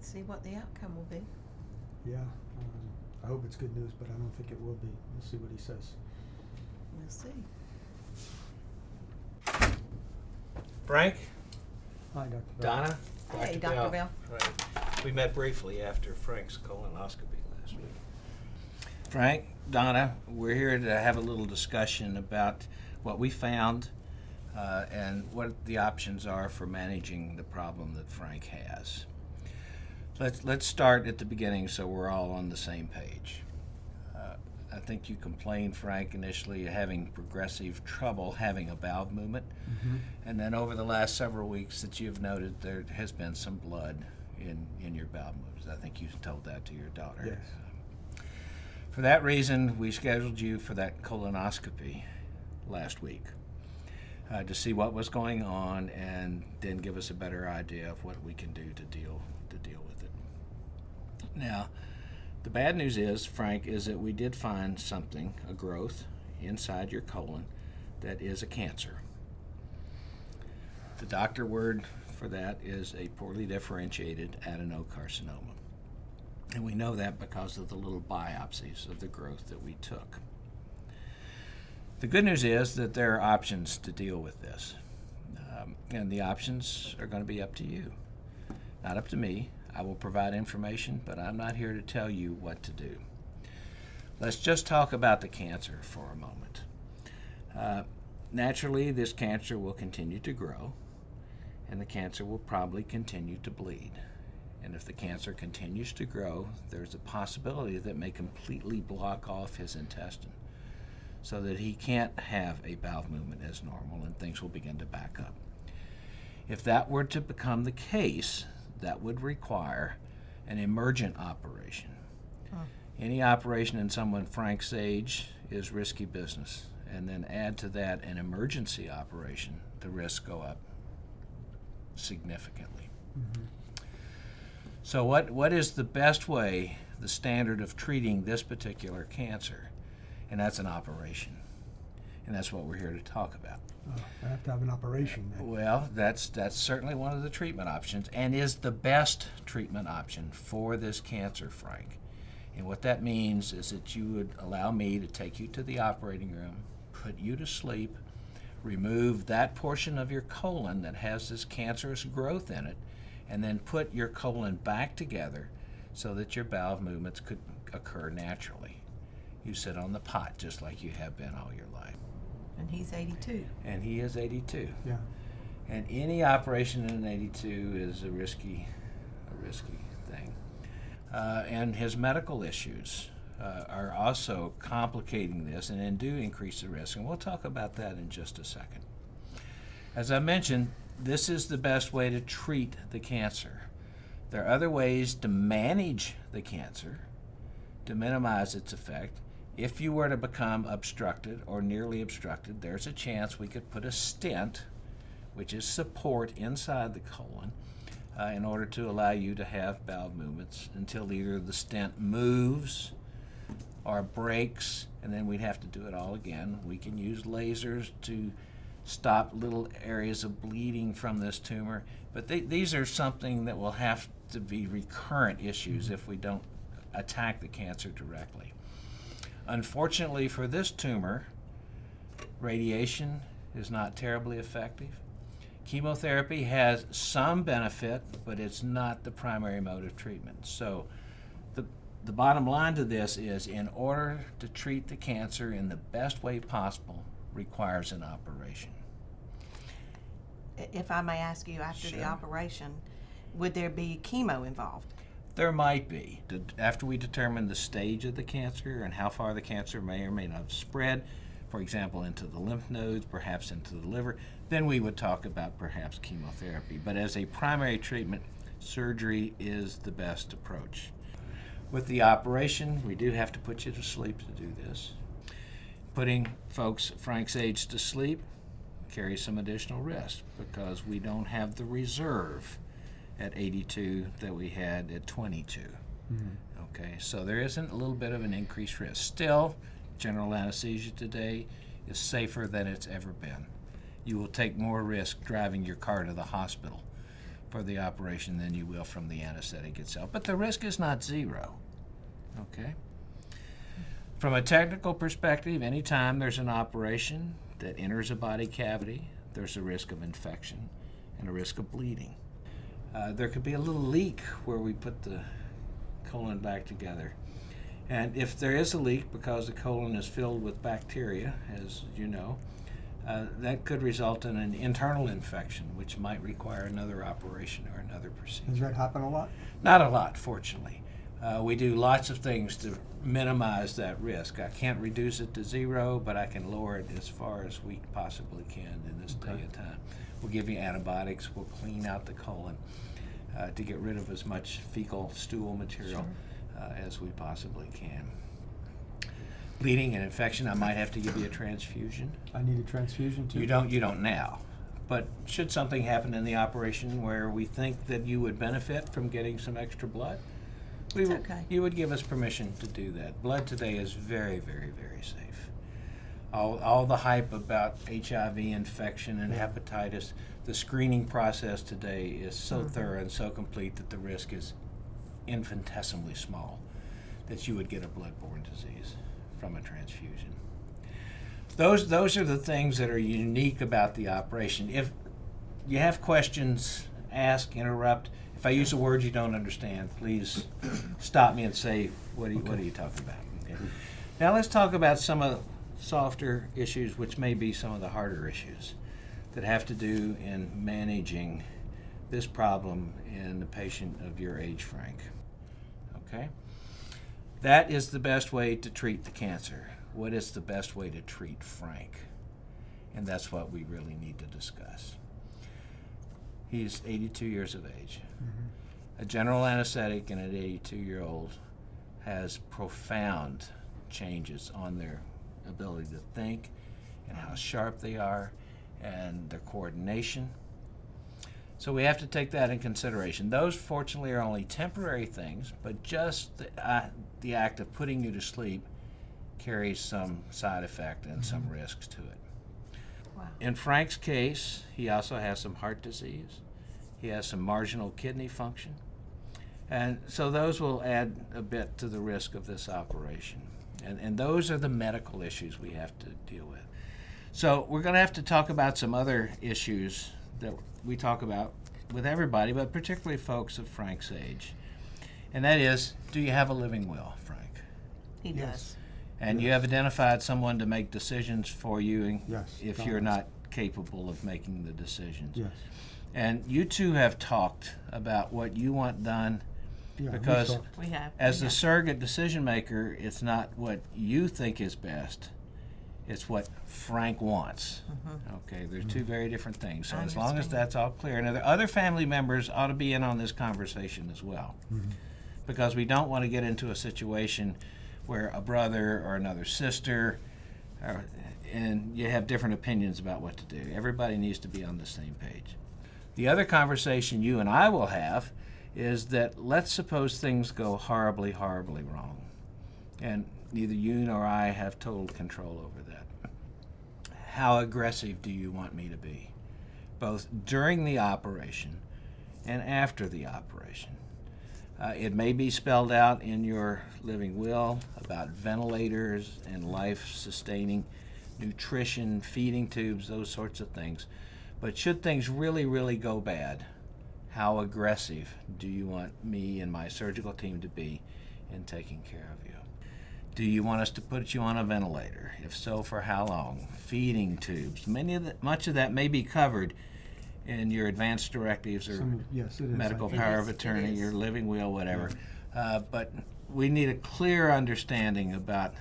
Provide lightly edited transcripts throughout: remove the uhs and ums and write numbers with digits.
see what the outcome will be. Yeah, I hope it's good news, but I don't think it will be. We'll see what he says. We'll see. Frank? Hi, Dr. Bell. Donna? Hey, Dr. Bell. Right. We met briefly after Frank's colonoscopy last week. Frank, Donna, we're here to have a little discussion about what we found and what the options are for managing the problem that Frank has. Let's start at the beginning so we're all on the same page. I think you complained, Frank, initially having progressive trouble having a bowel movement. Mm-hmm. And then over the last several weeks that you've noted there has been some blood in your bowel movements. I think you told that to your daughter. Yes. For that reason, we scheduled you for that colonoscopy last week to see what was going on and then give us a better idea of what we can do to deal with it. Now, the bad news is, Frank, is that we did find something, a growth inside your colon that is a cancer. The doctor word for that is a poorly differentiated adenocarcinoma. And we know that because of the little biopsies of the growth that we took. The good news is that there are options to deal with this. And the options are going to be up to you, not up to me. I will provide information, but I'm not here to tell you what to do. Let's just talk about the cancer for a moment. Naturally, this cancer will continue to grow, and the cancer will probably continue to bleed. And if the cancer continues to grow, there's a possibility that it may completely block off his intestine so that he can't have a bowel movement as normal and things will begin to back up. If that were to become the case, that would require an emergent operation. Any operation in someone Frank's age is risky business. And then add to that an emergency operation, the risks go up significantly. Mm-hmm. So what is the best way, the standard of treating this particular cancer? And that's an operation. And that's what we're here to talk about. I have to have an operation then. Well, that's certainly one of the treatment options and is the best treatment option for this cancer, Frank. And what that means is that you would allow me to take you to the operating room, put you to sleep, remove that portion of your colon that has this cancerous growth in it, and then put your colon back together so that your bowel movements could occur naturally. You sit on the pot just like you have been all your life. And he's 82. And he is 82. Yeah. And any operation in an 82 is a risky thing. And his medical issues are also complicating this and do increase the risk. And we'll talk about that in just a second. As I mentioned, this is the best way to treat the cancer. There are other ways to manage the cancer to minimize its effect. If you were to become obstructed or nearly obstructed, there's a chance we could put a stent, which is support inside the colon, in order to allow you to have bowel movements until either the stent moves or breaks, and then we'd have to do it all again. We can use lasers to stop little areas of bleeding from this tumor, but these are something that will have to be recurrent issues if we don't attack the cancer directly. Unfortunately for this tumor, radiation is not terribly effective. Chemotherapy has some benefit, but it's not the primary mode of treatment. So the bottom line to this is, in order to treat the cancer in the best way possible, requires an operation. If I may ask you, after Sure. the operation, would there be chemo involved? There might be. After we determine the stage of the cancer and how far the cancer may or may not have spread, for example, into the lymph nodes, perhaps into the liver, then we would talk about perhaps chemotherapy. But as a primary treatment, surgery is the best approach. With the operation, we do have to put you to sleep to do this. Putting folks Frank's age to sleep carries some additional risk because we don't have the reserve at 82 that we had at 22. Mm-hmm. Okay, so there isn't a little bit of an increased risk. Still, general anesthesia today is safer than it's ever been. You will take more risk driving your car to the hospital for the operation than you will from the anesthetic itself. But the risk is not zero. Okay? From a technical perspective, anytime there's an operation that enters a body cavity, there's a risk of infection and a risk of bleeding. There could be a little leak where we put the colon back together. And if there is a leak because the colon is filled with bacteria, as you know, that could result in an internal infection, which might require another operation or another procedure. Does that happen a lot? Not a lot, fortunately. We do lots of things to minimize that risk. I can't reduce it to zero, but I can lower it as far as we possibly can in this day and time. We'll give you antibiotics. We'll clean out the colon to get rid of as much fecal stool material as we possibly can. Bleeding and infection, I might have to give you a transfusion. I need a transfusion too? You don't now. But should something happen in the operation where we think that you would benefit from getting some extra blood, Okay. you would give us permission to do that. Blood today is very, very, very safe. All the hype about HIV infection and hepatitis, the screening process today is so thorough and so complete that the risk is infinitesimally small that you would get a bloodborne disease from a transfusion. Those are the things that are unique about the operation. If you have questions, ask, interrupt. If I use a word you don't understand, please stop me and say, what are you talking about? Okay. Now let's talk about some of the softer issues, which may be some of the harder issues that have to do in managing this problem in a patient of your age, Frank. Okay? That is the best way to treat the cancer. What is the best way to treat Frank? And that's what we really need to discuss. He's 82 years of age. A general anesthetic in an 82-year-old has profound changes on their ability to think and how sharp they are and their coordination. So we have to take that in consideration. Those, fortunately, are only temporary things, but just the act of putting you to sleep carries some side effect and some risks to it. Wow. In Frank's case, he also has some heart disease. He has some marginal kidney function. And so those will add a bit to the risk of this operation. And those are the medical issues we have to deal with. So we're going to have to talk about some other issues that we talk about with everybody, but particularly folks of Frank's age. And that is, do you have a living will, Frank? He Yes. does. And you have identified someone to make decisions for you Yes, if Thomas. you're not capable of making the decisions. Yes. And you two have talked about what you want done, Yeah, we because talked. We have. as we the have. surrogate decision maker, it's not what you think is best, it's what Frank wants. Okay, there's two very different things. So I as long as understand. that's all clear, and the other family members ought to be in on this conversation as well, because we don't want to get into a situation where a brother or another sister, and you have different opinions about what to do. Everybody needs to be on the same page. The other conversation you and I will have is that let's suppose things go horribly, horribly wrong, and neither you nor I have total control over that. How aggressive do you want me to be, both during the operation and after the operation? It may be spelled out in your living will about ventilators and life-sustaining nutrition, feeding tubes, those sorts of things. But should things really, really go bad, how aggressive do you want me and my surgical team to be in taking care of you? Do you want us to put you on a ventilator? If so, for how long? Feeding tubes. Much of that may be covered in your advanced directives or Yes, it is. medical I think. power is, of it attorney, is. your living will, whatever. But we need a clear understanding about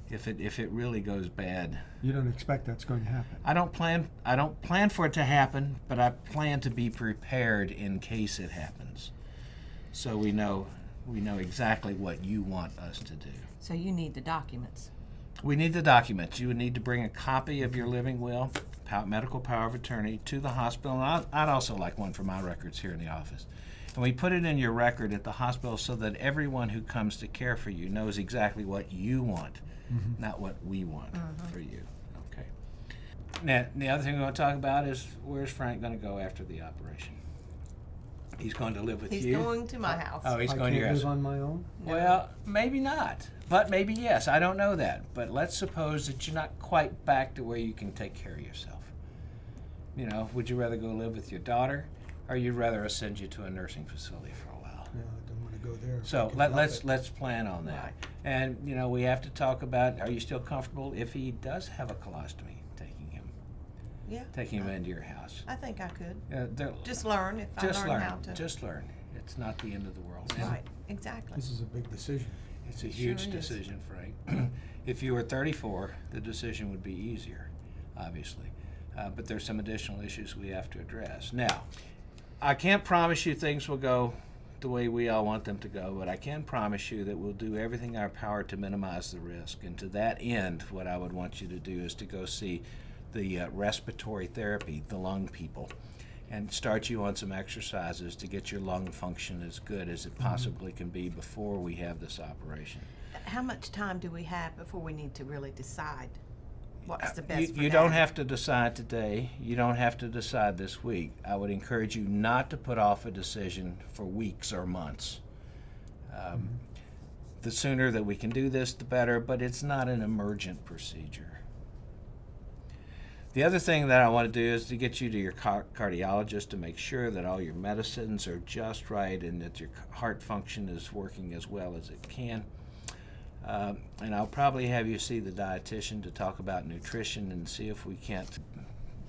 if it really goes bad. You don't expect that's going to happen. I don't plan for it to happen, but I plan to be prepared in case it happens. So we know exactly what you want us to do. So you need the documents. We need the documents. You would need to bring a copy of your living will, medical power of attorney, to the hospital. And I'd also like one for my records here in the office. And we put it in your record at the hospital so that everyone who comes to care for you knows exactly what you want, not what we want for you. Okay. Now, the other thing we want to talk about is, where's Frank going to go after the operation? He's going to live with He's you? going to my house. Oh, he's I going to can't your house. live on my own? No. Well, maybe not, but maybe yes. I don't know that. But let's suppose that you're not quite back to where you can take care of yourself. You know, would you rather go live with your daughter, or you'd rather us send you to a nursing facility for a while? Yeah, I don't want to go there. if I So can help let's it. plan on that. Right. And you know, we have to talk about: are you still comfortable if he does have a colostomy, Yeah. taking him into your house? I think I could. Just Just learn if I learn how to. Just learn. It's not the end of the world. Right, exactly. This is a big decision. It's a It huge sure is. decision, Frank. If you were 34, the decision would be easier, obviously. But there's some additional issues we have to address. Now, I can't promise you things will go the way we all want them to go, but I can promise you that we'll do everything in our power to minimize the risk. And to that end, what I would want you to do is to go see the respiratory therapy, the lung people, and start you on some exercises to get your lung function as good as it possibly can be before we have this operation. How much time do we have before we need to really decide what's the best for You don't Dad? have to decide today. You don't have to decide this week. I would encourage you not to put off a decision for weeks or months. The sooner that we can do this, the better, but it's not an emergent procedure. The other thing that I want to do is to get you to your cardiologist to make sure that all your medicines are just right and that your heart function is working as well as it can. And I'll probably have you see the dietitian to talk about nutrition and see if we can't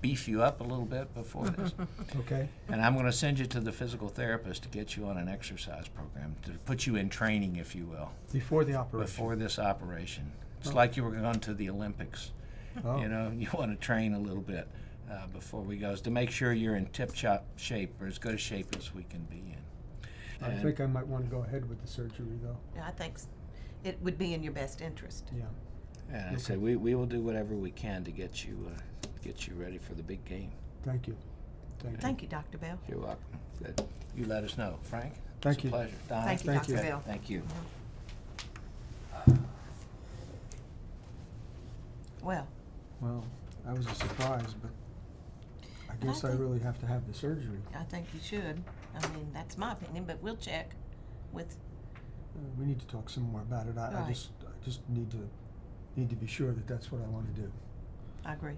beef you up a little bit before this. Okay? And I'm going to send you to the physical therapist to get you on an exercise program, to put you in training, if you will, Before the operation? before this operation. It's Oh. like you were going to the Olympics. Oh. You know, you want to train a little bit before we go, to make sure you're in tip-top shape, or as good a shape as we can be in. I And- think I might want to go ahead with the surgery, though. Yeah, I think it would be in your best interest. Yeah. And I Okay. said we will do whatever we can to get you ready for the big game. Thank you. Thank you. Thank you, Dr. Bell. You're welcome. Good. You let us know, Frank. Thank It's you. a pleasure. Donna? Thank you, Thank Dr. you. Bell. Thank you. Well, Well, that was a surprise, but I But I guess I think- really have to have the surgery. I think you should. I mean, that's my opinion, but we'll check with, We need to talk some more about it. I Right. just need to be sure that that's what I want to do. I agree.